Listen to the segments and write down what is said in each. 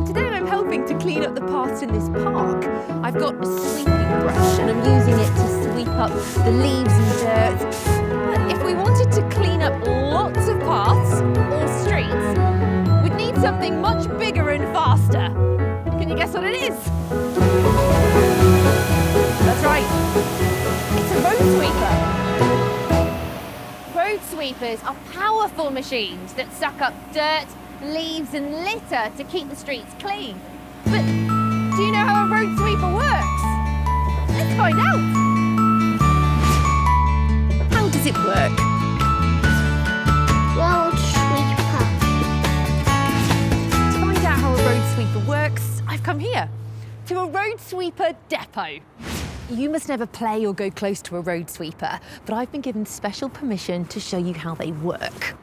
Today I'm helping to clean up the paths in this park. I've got a sweeping brush and I'm using it to sweep up the leaves and dirt. But if we wanted to clean up lots of paths or streets, we'd need something much bigger and faster. Can you guess what it is? That's right. It's a road sweeper. Road sweepers are powerful machines that suck up dirt, leaves and litter to keep the streets clean. But do you know how a road sweeper works? Let's find out. How does it work? Road sweeper. To find out how a road sweeper works, I've come here to a road sweeper depot. You must never play or go close to a road sweeper, but I've been given special permission to show you how they work.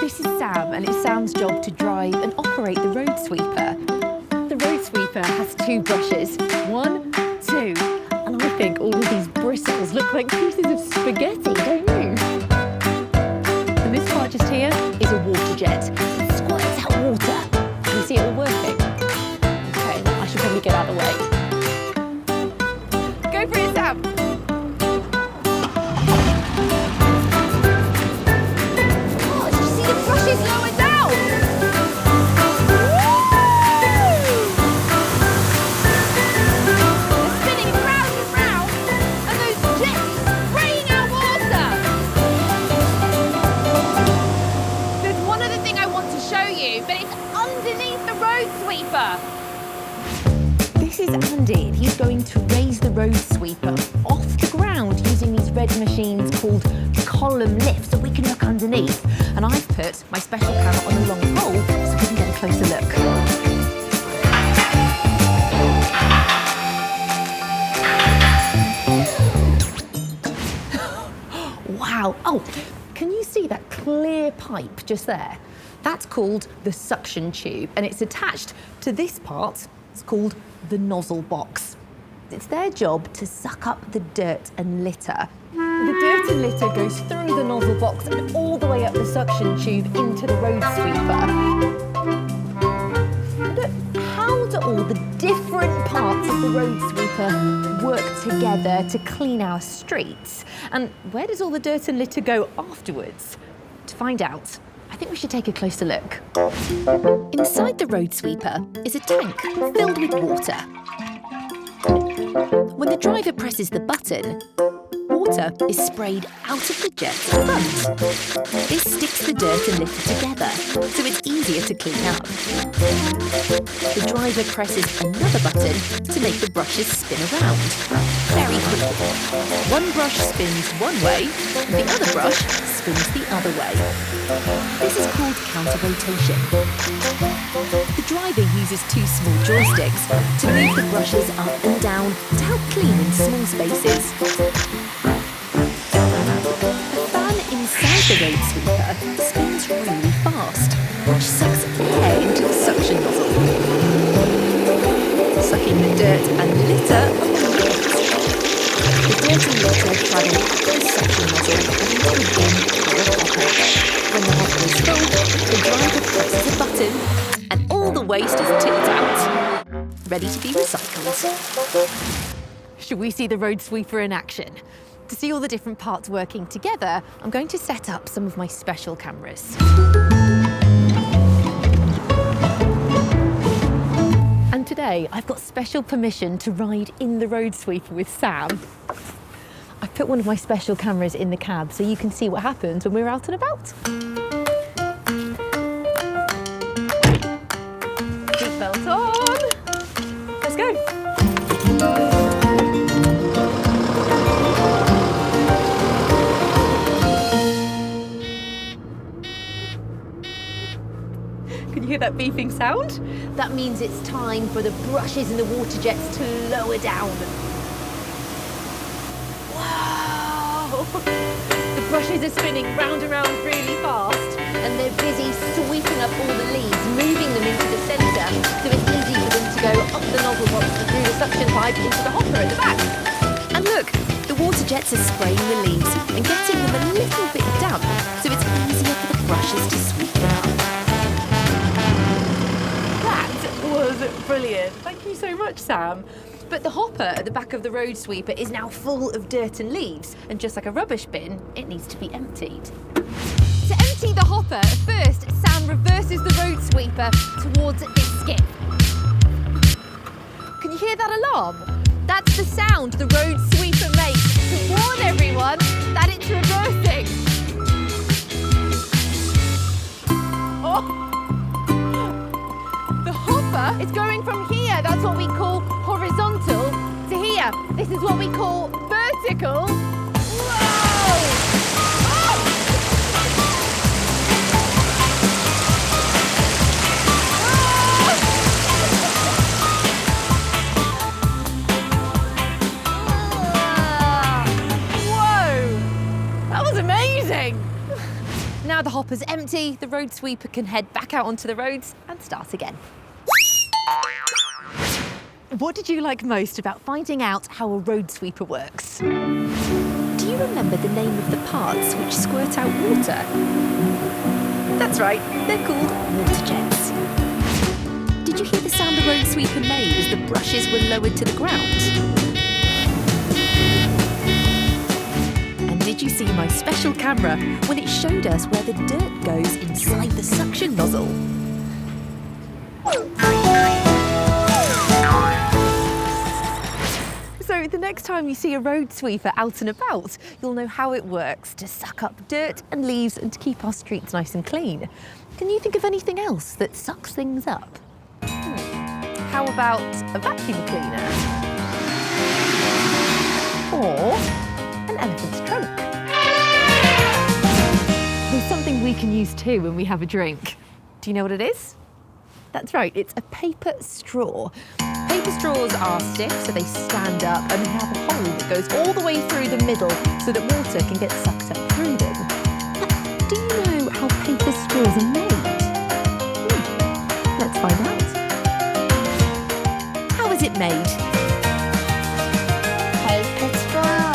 This is Sam, and it's Sam's job to drive and operate the road sweeper. The road sweeper has 2 brushes, 1, 2, and I think all of these bristles look like pieces of spaghetti, don't you? And this part just here is a water jet. It squirts out water. Can you see it all working? Okay, I should probably get out of the way. Go for it, Sam. Brushes lower down! They're spinning round and round, and those jets are spraying out water! There's one other thing I want to show you, but it's underneath the road sweeper. This is Andy, and he's going to raise the road sweeper off the ground using these red machines called column lifts so we can look underneath. And I've put my special camera on a long pole so we can get a closer look. Wow. Oh, can you see that clear pipe just there? That's called the suction tube, and it's attached to this part. It's called the nozzle box. It's their job to suck up the dirt and litter. The dirt and litter goes through the nozzle box and all the way up the suction tube into the road sweeper. But how do all the different parts of the road sweeper work together to clean our streets? And where does all the dirt and litter go afterwards? To find out, I think we should take a closer look. Inside the road sweeper is a tank filled with water. When the driver presses the button, water is sprayed out of the jets in front. This sticks the dirt and litter together, so it's easier to clean up. The driver presses another button to make the brushes spin around. Very quickly. One brush spins one way, and the other brush spins the other way. This is called counter-rotation. The driver uses 2 small joysticks to move the brushes up and down to help clean in small spaces. Inside the road sweeper spins really fast, which sucks air into the suction nozzle, sucking the dirt and litter up the road. The dirt and litter travel up the suction nozzle into the bin or a hopper. When the hopper is full, the driver presses a button and all the waste is tipped out, ready to be recycled. Should we see the road sweeper in action? To see all the different parts working together, I'm going to set up some of my special cameras. And today, I've got special permission to ride in the road sweeper with Sam. I've put one of my special cameras in the cab so you can see what happens when we're out and about. Seatbelt on. Let's go. Can you hear that beeping sound? That means it's time for the brushes and the water jets to lower down. Wow! The brushes are spinning round and round really fast, and they're busy sweeping up all the leaves, moving them into the centre, so it's easy for them to go up the nozzle box and through the suction pipe into the hopper at the back. And look, the water jets are spraying the leaves and getting them a little bit damp, so it's easier for the brushes to sweep them up. That brilliant. Thank you so much, Sam. But the hopper at the back of the road sweeper is now full of dirt and leaves, and just like a rubbish bin, it needs to be emptied. To empty the hopper, first Sam reverses the road sweeper towards this skip. Can you hear that alarm? That's the sound the road sweeper makes to warn everyone that it's reversing. Oh! The hopper is going from here, that's what we call horizontal, to here. This is what we call vertical. Whoa! Oh! Whoa! That was amazing! Now the hopper's empty, the road sweeper can head back out onto the roads and start again. What did you like most about finding out how a road sweeper works? Do you remember the name of the parts which squirt out water? That's right, they're called water jets. Did you hear the sound the road sweeper made as the brushes were lowered to the ground? Did you see my special camera when it showed us where the dirt goes inside the suction nozzle? So the next time you see a road sweeper out and about, you'll know how it works to suck up dirt and leaves and to keep our streets nice and clean. Can you think of anything else that sucks things up? How about a vacuum cleaner? Or an elephant's trunk? There's something we can use too when we have a drink. Do you know what it is? That's right, it's a paper straw. Paper straws are stiff, so they stand up and they have a hole that goes all the way through the middle so that water can get sucked up through them. But do you know how paper straws are made? Let's find out. How is it made? Paper straw.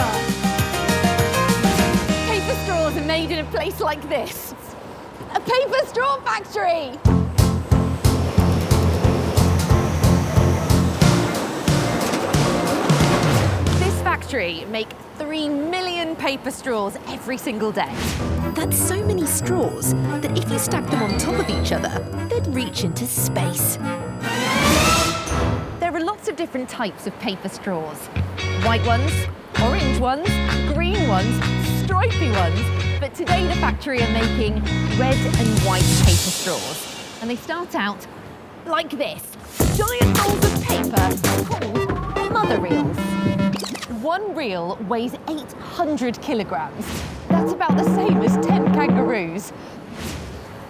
Paper straws are made in a place like this. A paper straw factory! This factory make 3 million paper straws every single day. That's so many straws that if you stack them on top of each other, they'd reach into space. There are lots of different types of paper straws. White ones, orange ones, green ones, stripy ones. But today the factory are making red and white paper straws. And they start out like this. Giant rolls of paper called mother reels. One reel weighs 800 kilograms. That's about the same as 10 kangaroos.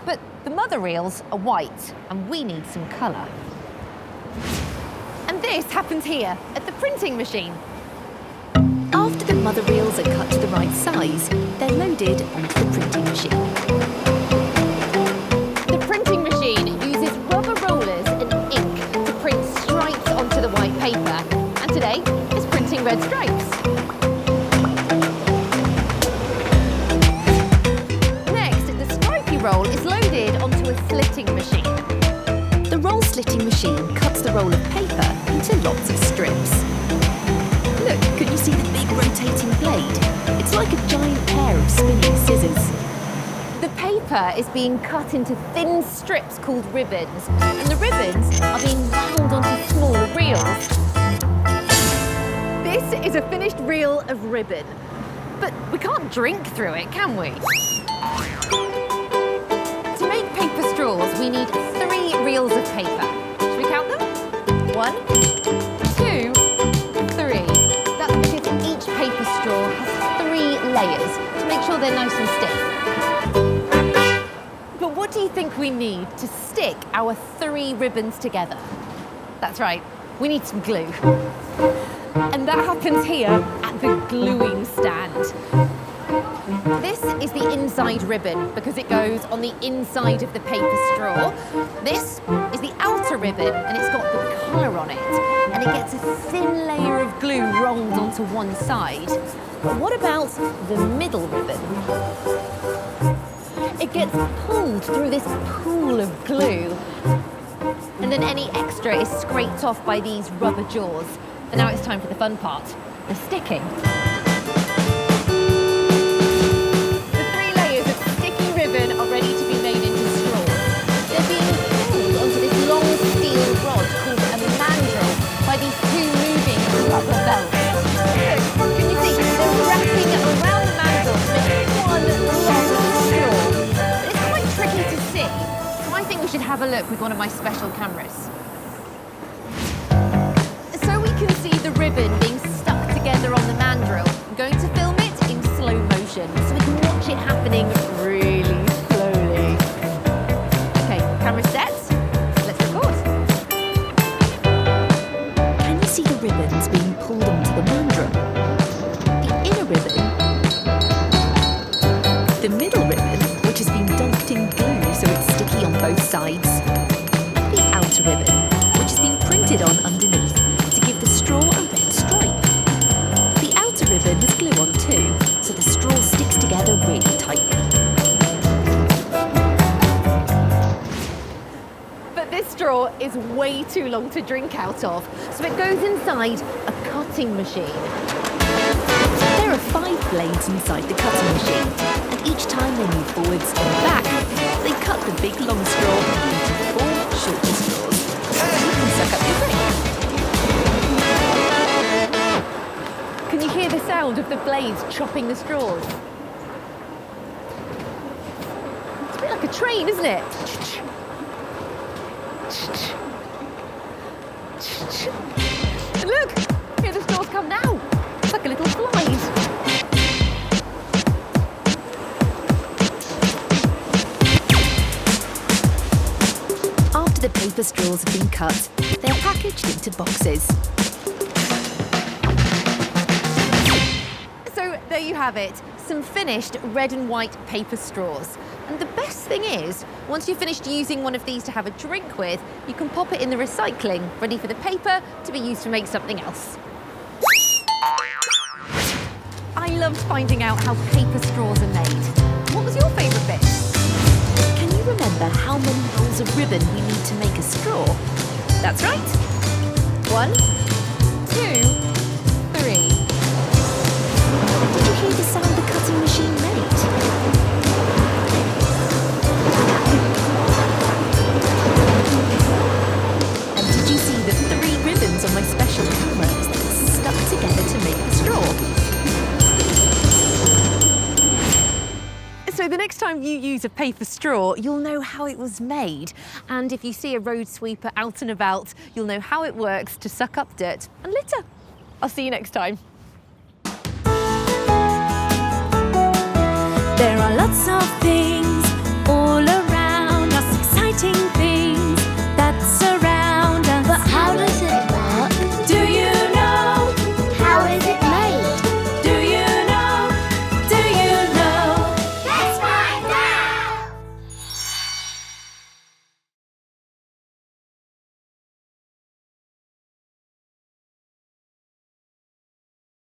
But the mother reels are white and we need some colour. And this happens here at the printing machine. After the mother reels are cut to the right size, they're loaded onto the printing machine. The printing machine uses rubber rollers and ink to print stripes onto the white paper. And today, it's printing red stripes. Next, the stripy roll is loaded onto a slitting machine. The roll slitting machine cuts the roll of paper into lots of strips. Look, can you see the big rotating blade? It's like a giant pair of spinning scissors. The paper is being cut into thin strips called ribbons, and the ribbons are being wound onto small reels. This is a finished reel of ribbon, but we can't drink through it, can we? To make paper straws, we need 3 reels of paper. Should we count them? 1, 2, 3. That's because each paper straw has 3 layers to make sure they're nice and stiff. But what do you think we need to stick our 3 ribbons together? That's right, we need some glue. And that happens here at the gluing stand. This is the inside ribbon because it goes on the inside of the paper straw. This is the outer ribbon and it's got the colour on it. And it gets a thin layer of glue rolled onto one side. But what about the middle ribbon? It gets pulled through this pool of glue. and then any extra is scraped off by these rubber jaws. And now it's time for the fun part, the sticking. The 3 layers of sticky ribbon are ready to be made into straws. They're being pulled onto this long steel rod called a mandrel by these 2 moving rubber belts. Look, can you see? They're wrapping around the mandrel to make one long straw. But it's quite tricky to see, so I think we should have a look with one of my special cameras. So we can see the ribbon being stuck together on the mandrel. I'm going to film it in slow motion so we can watch it happening really slowly. Okay, camera set. Let's record. Can you see the ribbons being pulled onto the mandrel? The inner ribbon, the middle ribbon, which has been dunked in glue so it's sticky on both sides, and the outer ribbon, which has been printed on underneath to give the straw a red stripe. The outer ribbon has glue on too, so the straw sticks together really tightly. But this straw is way too long to drink out of, so it goes inside a cutting machine. There are 5 blades inside the cutting machine, and each time they move forwards and back, they cut the big long straw into 4 shorter straws. You can suck up your drink. Can you hear the sound of the blades chopping the straws? It's a bit like a train, isn't it? And look, here the straws come now. It's like a little slide. After the paper straws have been cut, they are packaged into boxes. So there you have it, some finished red and white paper straws. And the best thing is, once you've finished using one of these to have a drink with, you can pop it in the recycling, ready for the paper to be used to make something else. I loved finding out how paper straws are made. What was your favourite bit? Can you remember how many rolls of ribbon we need to make a straw? That's right. 1, 2, 3. Did you hear the sound the cutting machine made? And did you see the 3 ribbons on my special cameras that are stuck together to make the straw? So the next time you use a paper straw, you'll know how it was made. And if you see a road sweeper out and about, you'll know how it works to suck up dirt and litter. I'll see you next time. There are lots of things